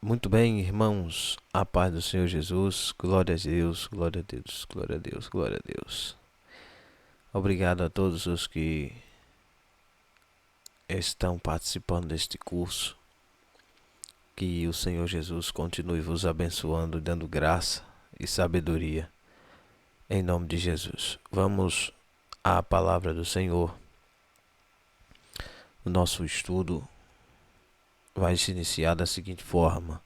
Muito bem, irmãos, a paz do Senhor Jesus, glória a Deus, glória a Deus, glória a Deus, glória a Deus. Obrigado a todos os que estão participando deste curso. Que o Senhor Jesus continue vos abençoando, dando graça e sabedoria, em nome de Jesus. Vamos à palavra do Senhor. O nosso estudo vai se iniciar da seguinte forma.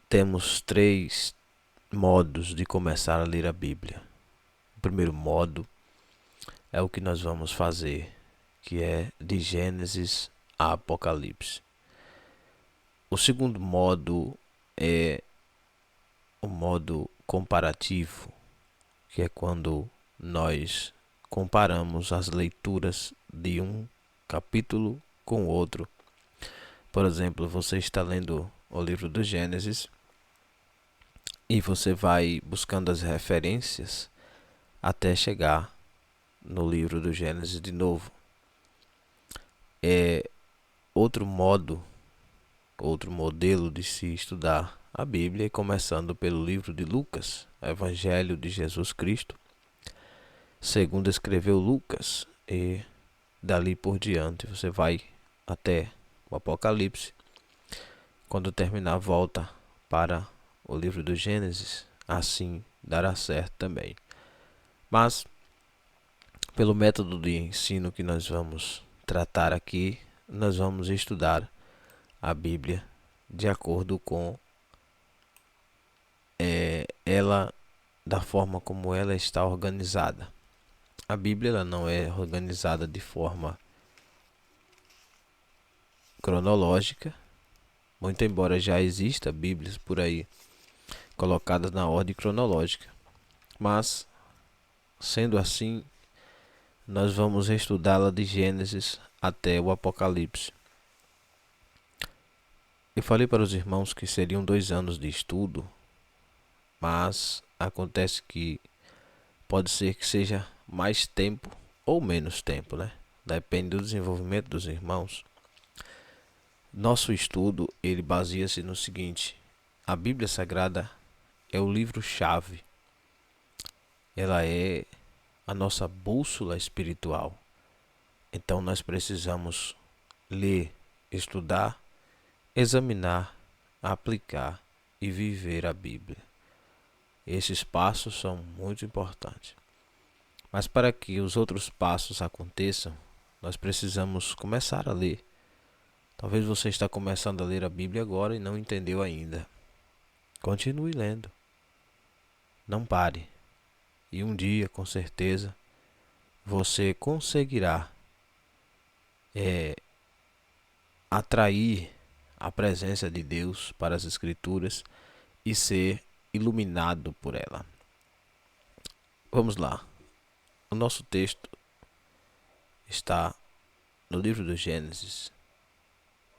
Temos três modos de começar a ler a Bíblia. O primeiro modo é o que nós vamos fazer, que é de Gênesis a Apocalipse. O segundo modo é o modo comparativo, que é quando nós comparamos as leituras de um capítulo com o outro. Por exemplo, você está lendo o livro do Gênesis e você vai buscando as referências até chegar no livro do Gênesis de novo. É outro modelo de se estudar a Bíblia, começando pelo livro de Lucas, Evangelho de Jesus Cristo, segundo escreveu Lucas, e dali por diante você vai até o Apocalipse. Quando terminar, volta para o livro do Gênesis, assim dará certo também. Mas, pelo método de ensino que nós vamos tratar aqui, nós vamos estudar a Bíblia de acordo com ela, da forma como ela está organizada. A Bíblia ela não é organizada de forma cronológica, muito embora já exista Bíblias por aí colocadas na ordem cronológica. Mas, sendo assim, nós vamos estudá-la de Gênesis até o Apocalipse. Eu falei para os irmãos que seriam 2 anos de estudo, mas acontece que pode ser que seja mais tempo ou menos tempo, né? Depende do desenvolvimento dos irmãos. Nosso estudo, ele baseia-se no seguinte: a Bíblia Sagrada é o livro-chave. Ela é a nossa bússola espiritual. Então nós precisamos ler, estudar, examinar, aplicar e viver a Bíblia. Esses passos são muito importantes. Mas para que os outros passos aconteçam, nós precisamos começar a ler. Talvez você está começando a ler a Bíblia agora e não entendeu ainda. Continue lendo. Não pare. E um dia, com certeza, você conseguirá atrair a presença de Deus para as Escrituras e ser iluminado por ela. Vamos lá. O nosso texto está no livro do Gênesis,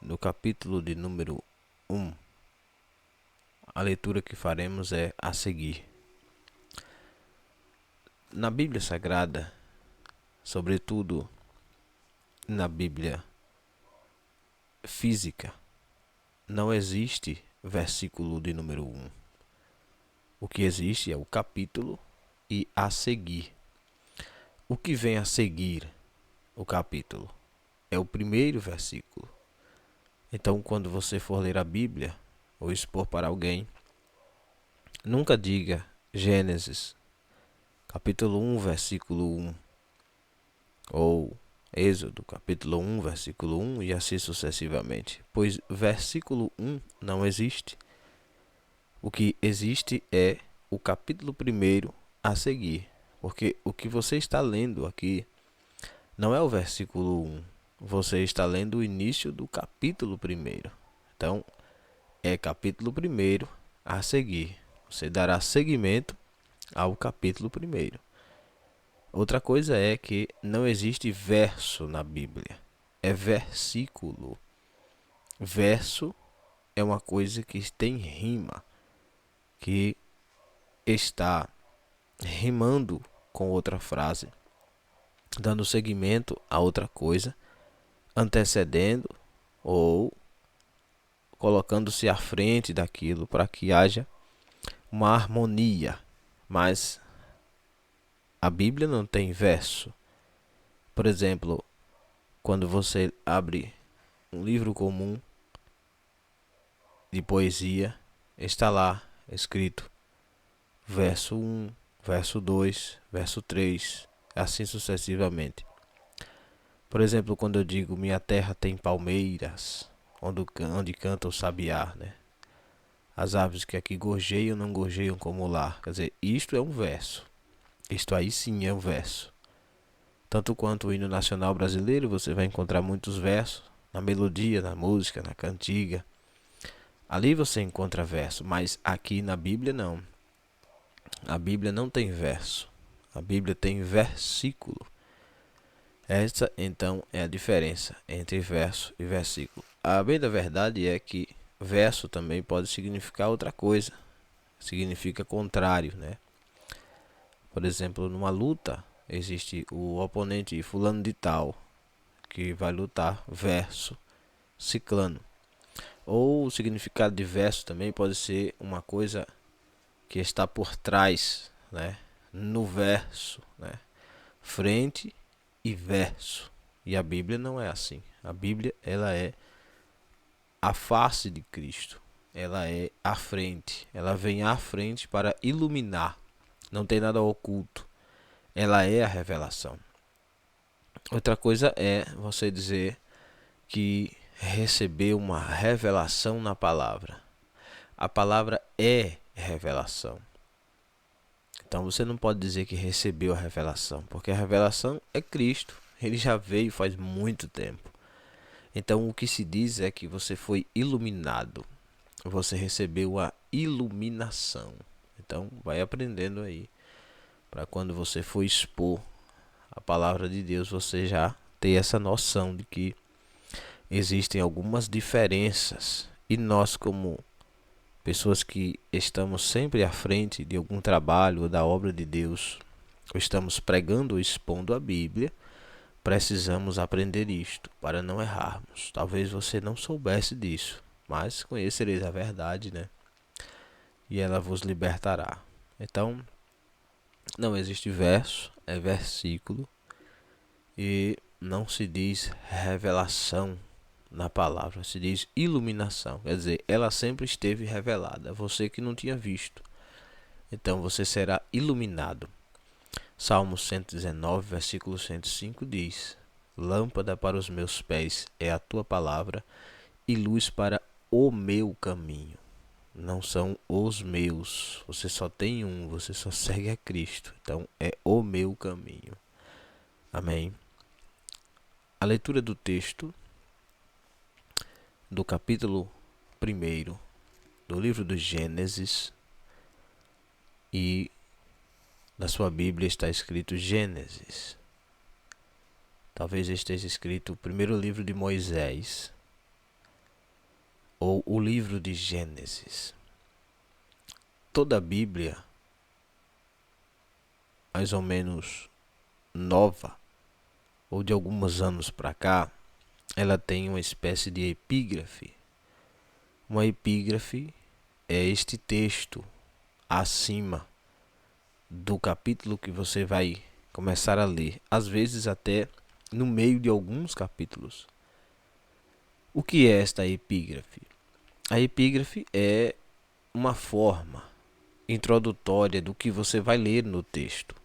no capítulo de número 1. A leitura que faremos é a seguir. Na Bíblia Sagrada, sobretudo na Bíblia física, não existe versículo de número 1. O que existe é o capítulo e a seguir. O que vem a seguir o capítulo é o primeiro versículo. Então, quando você for ler a Bíblia ou expor para alguém, nunca diga Gênesis, capítulo 1, versículo 1, ou Êxodo, capítulo 1, versículo 1, e assim sucessivamente, pois versículo 1 não existe. O que existe é o capítulo 1 a seguir, porque o que você está lendo aqui não é o versículo 1, você está lendo o início do capítulo 1. Então, é capítulo 1 a seguir. Você dará seguimento ao capítulo 1. Outra coisa é que não existe verso na Bíblia, é versículo. Verso é uma coisa que tem rima, que está rimando com outra frase, dando seguimento a outra coisa, antecedendo ou colocando-se à frente daquilo para que haja uma harmonia. Mas a Bíblia não tem verso. Por exemplo, quando você abre um livro comum de poesia, está lá escrito verso 1, verso 2, verso 3, assim sucessivamente. Por exemplo, quando eu digo minha terra tem palmeiras, onde canta o sabiá, né? As aves que aqui gorjeiam não gorjeiam como lá. Quer dizer, isto é um verso. Isto aí sim é um verso. Tanto quanto o hino nacional brasileiro, você vai encontrar muitos versos na melodia, na música, na cantiga. Ali você encontra verso, mas aqui na Bíblia não. A Bíblia não tem verso. A Bíblia tem versículo. Essa então é a diferença entre verso e versículo. A bem da verdade é que verso também pode significar outra coisa. Significa contrário, né? Por exemplo, numa luta, existe o oponente fulano de tal, que vai lutar, verso ciclano. Ou o significado de verso também pode ser uma coisa que está por trás, né? No verso, né? Frente e verso. E a Bíblia não é assim. A Bíblia, ela é a face de Cristo. Ela é a frente. Ela vem à frente para iluminar. Não tem nada oculto. Ela é a revelação. Outra coisa é você dizer que recebeu uma revelação na palavra. A palavra é revelação. Então você não pode dizer que recebeu a revelação, porque a revelação é Cristo. Ele já veio faz muito tempo. Então o que se diz é que você foi iluminado. Você recebeu a iluminação. Então vai aprendendo aí, para quando você for expor a palavra de Deus, você já ter essa noção de que existem algumas diferenças. E nós, como pessoas que estamos sempre à frente de algum trabalho ou da obra de Deus, ou estamos pregando ou expondo a Bíblia, precisamos aprender isto para não errarmos. Talvez você não soubesse disso, mas conhecereis a verdade, né? E ela vos libertará. Então, não existe verso, é versículo. E não se diz revelação na palavra, se diz iluminação. Quer dizer, ela sempre esteve revelada, você que não tinha visto. Então você será iluminado. Salmo 119, versículo 105 diz: Lâmpada para os meus pés é a tua palavra e luz para o meu caminho. Não são os meus. Você só tem um, você só segue a Cristo. Então é o meu caminho. Amém. A leitura do texto do capítulo 1 do livro do Gênesis, e na sua Bíblia está escrito Gênesis. Talvez esteja escrito o primeiro livro de Moisés ou o livro de Gênesis. Toda a Bíblia, mais ou menos nova, ou de alguns anos para cá, ela tem uma espécie de epígrafe. Uma epígrafe é este texto acima do capítulo que você vai começar a ler, às vezes até no meio de alguns capítulos. O que é esta epígrafe? A epígrafe é uma forma introdutória do que você vai ler no texto,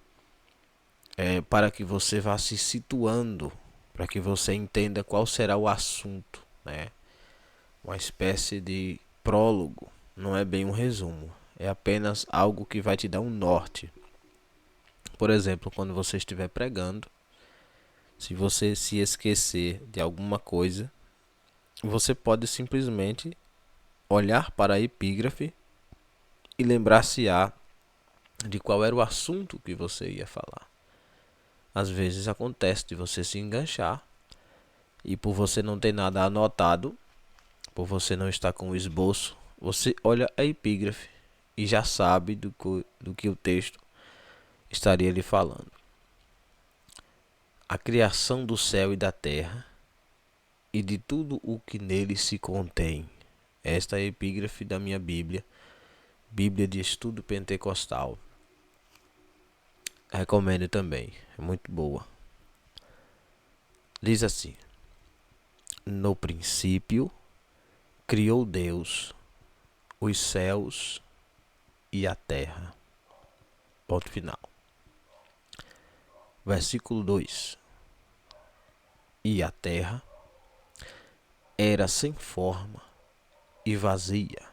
para que você vá se situando, para que você entenda qual será o assunto, né? Uma espécie de prólogo, não é bem um resumo, é apenas algo que vai te dar um norte. Por exemplo, quando você estiver pregando, se você se esquecer de alguma coisa, você pode simplesmente olhar para a epígrafe e lembrar-se-á de qual era o assunto que você ia falar. Às vezes acontece de você se enganchar e, por você não ter nada anotado, por você não estar com o esboço, você olha a epígrafe e já sabe do que o texto estaria lhe falando. A criação do céu e da terra e de tudo o que nele se contém, Esta é a epígrafe da minha Bíblia, Bíblia de Estudo Pentecostal. Recomendo também, é muito boa. Diz assim: no princípio criou Deus os céus e a terra. Ponto final. Versículo 2: e a terra era sem forma e vazia,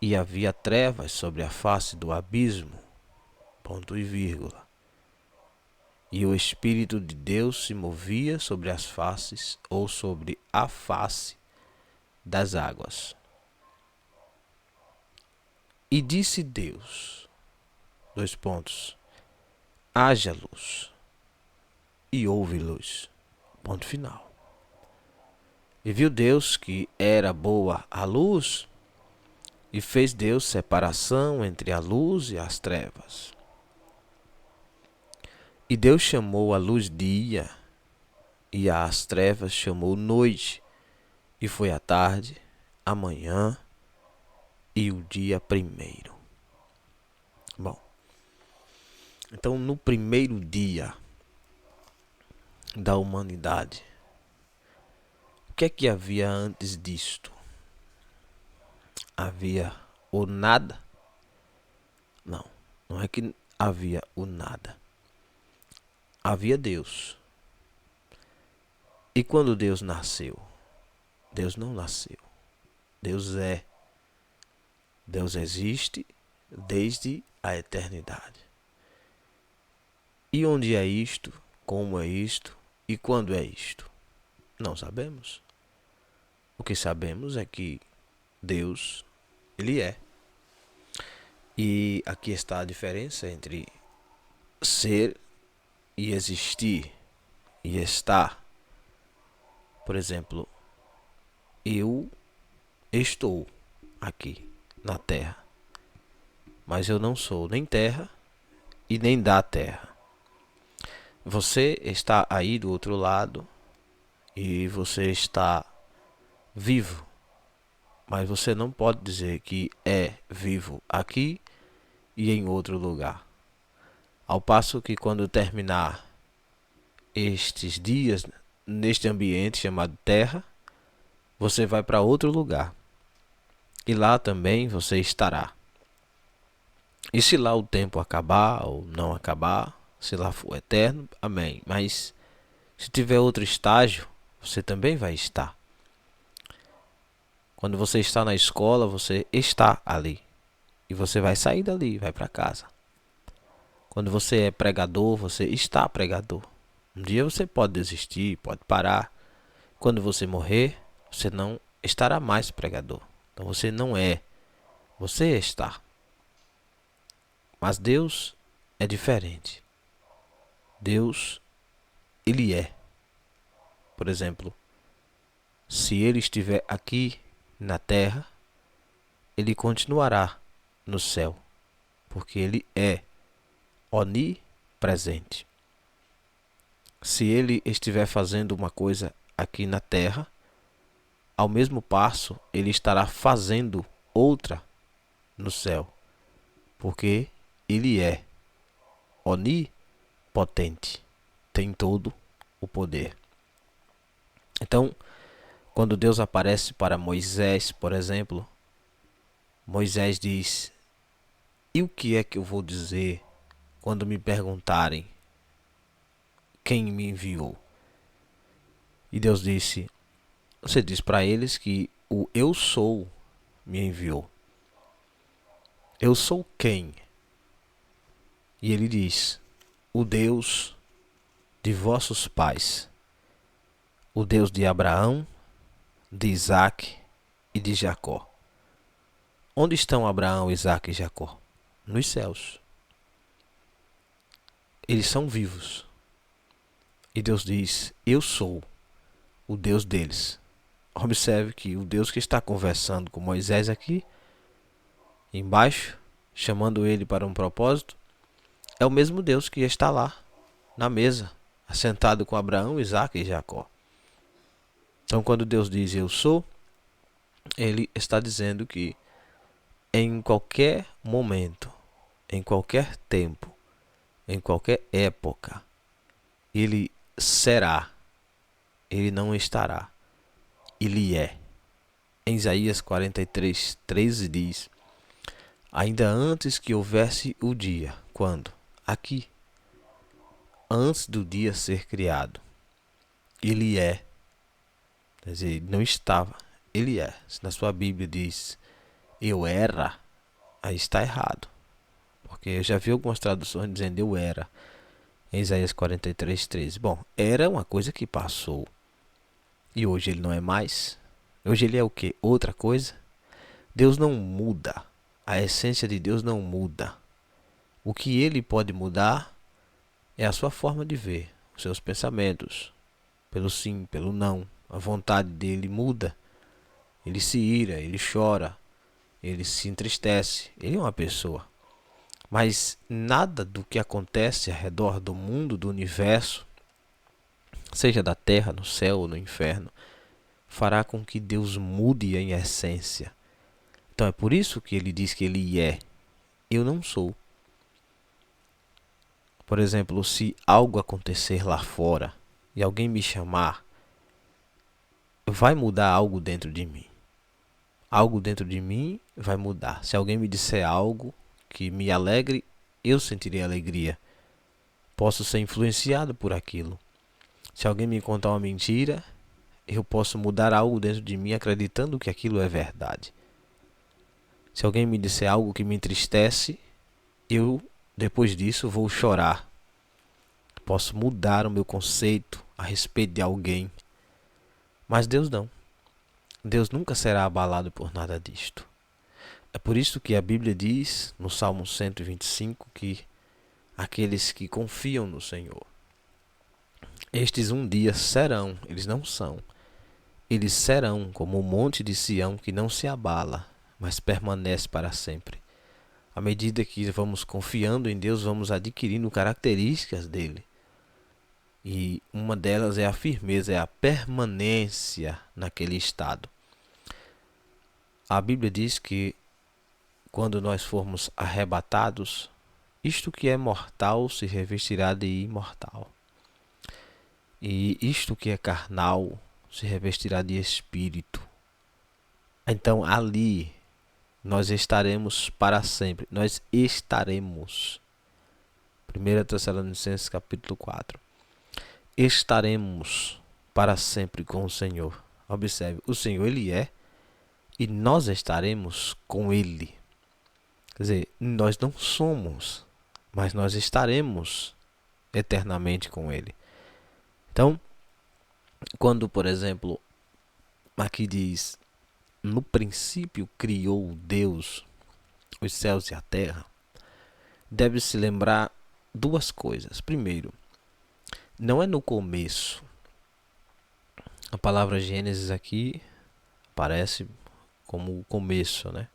e havia trevas sobre a face do abismo. Ponto e vírgula. E o Espírito de Deus se movia sobre as faces ou sobre a face das águas. E disse Deus, dois pontos, haja luz, e houve luz. Ponto final. E viu Deus que era boa a luz, e fez Deus separação entre a luz e as trevas. E Deus chamou a luz dia, e às trevas chamou noite, e foi a tarde, a manhã e o dia primeiro. Bom, então no primeiro dia da humanidade, o que é que havia antes disto? Havia o nada? Não, não é que havia o nada. Havia Deus. E quando Deus nasceu? Deus não nasceu. Deus é. Deus existe desde a eternidade. E onde é isto? Como é isto? E quando é isto? Não sabemos. O que sabemos é que Deus, Ele é. E aqui está a diferença entre ser e existir e estar. Por exemplo, eu estou aqui na Terra, mas eu não sou nem terra e nem da terra. Você está aí do outro lado e você está vivo, mas você não pode dizer que é vivo aqui e em outro lugar. Ao passo que quando terminar estes dias neste ambiente chamado Terra, você vai para outro lugar. E lá também você estará. E se lá o tempo acabar ou não acabar, se lá for eterno, amém. Mas se tiver outro estágio, você também vai estar. Quando você está na escola, você está ali. E você vai sair dali, vai para casa. Quando você é pregador, você está pregador. Um dia você pode desistir, pode parar. Quando você morrer, você não estará mais pregador. Então você não é, você está. Mas Deus é diferente. Deus, Ele é. Por exemplo, se Ele estiver aqui na terra, Ele continuará no céu, porque Ele é onipresente. Se Ele estiver fazendo uma coisa aqui na terra, ao mesmo passo Ele estará fazendo outra no céu, porque Ele é onipotente, tem todo o poder. Então, quando Deus aparece para Moisés, por exemplo, Moisés diz: e o que é que eu vou dizer quando me perguntarem quem me enviou? E Deus disse: você diz para eles que o eu sou me enviou. Eu sou quem? E ele diz: o Deus de vossos pais, o Deus de Abraão, de Isaque e de Jacó. Onde estão Abraão, Isaque e Jacó? Nos céus. Eles são vivos. E Deus diz: eu sou o Deus deles. Observe que o Deus que está conversando com Moisés aqui, embaixo, chamando ele para um propósito, é o mesmo Deus que está lá, na mesa, assentado com Abraão, Isaque e Jacó. Então quando Deus diz eu sou, ele está dizendo que em qualquer momento, em qualquer tempo, em qualquer época, ele será, ele não estará, ele é. Em Isaías 43:13 diz: ainda antes que houvesse o dia, quando? Aqui, antes do dia ser criado, ele é. Quer dizer, ele não estava, ele é. Se na sua Bíblia diz eu era, aí está errado. Porque eu já vi algumas traduções dizendo eu era. Em Isaías 43:13. Bom, era uma coisa que passou. E hoje ele não é mais. Hoje ele é o quê? Outra coisa. Deus não muda. A essência de Deus não muda. O que ele pode mudar é a sua forma de ver, os seus pensamentos. Pelo sim, pelo não. A vontade dele muda. Ele se ira, ele chora, ele se entristece. Ele é uma pessoa. Mas nada do que acontece ao redor do mundo, do universo, seja da terra, no céu ou no inferno, fará com que Deus mude em essência. Então é por isso que ele diz que ele é. Eu não sou. Por exemplo, se algo acontecer lá fora e alguém me chamar, vai mudar algo dentro de mim. Algo dentro de mim vai mudar. Se alguém me disser algo que me alegre, eu sentirei alegria. Posso ser influenciado por aquilo. Se alguém me contar uma mentira, eu posso mudar algo dentro de mim acreditando que aquilo é verdade. Se alguém me disser algo que me entristece, eu, depois disso, vou chorar. Posso mudar o meu conceito a respeito de alguém. Mas Deus não. Deus nunca será abalado por nada disto. É por isso que a Bíblia diz, no Salmo 125, que aqueles que confiam no Senhor, estes um dia serão, eles não são. Eles serão como o monte de Sião que não se abala, mas permanece para sempre. À medida que vamos confiando em Deus, vamos adquirindo características dele. E uma delas é a firmeza, é a permanência naquele estado. A Bíblia diz que quando nós formos arrebatados, isto que é mortal se revestirá de imortal. E isto que é carnal se revestirá de espírito. Então ali nós estaremos para sempre. Nós estaremos. 1 Tessalonicenses capítulo 4. Estaremos para sempre com o Senhor. Observe, o Senhor ele é e nós estaremos com ele. Quer dizer, nós não somos, mas nós estaremos eternamente com ele. Então, quando, por exemplo, aqui diz, no princípio criou Deus os céus e a terra, deve-se lembrar duas coisas. Primeiro, não é no começo. A palavra Gênesis aqui aparece como o começo, né?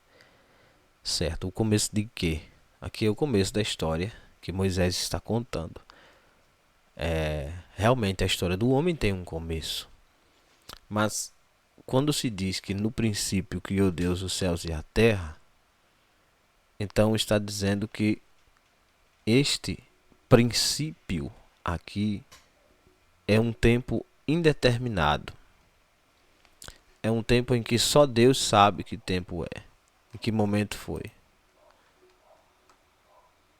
Certo, o começo de quê? Aqui é o começo da história que Moisés está contando. Realmente a história do homem tem um começo. Mas quando se diz que no princípio criou Deus os céus e a terra, então está dizendo que este princípio aqui é um tempo indeterminado. É um tempo em que só Deus sabe que tempo é, em que momento foi.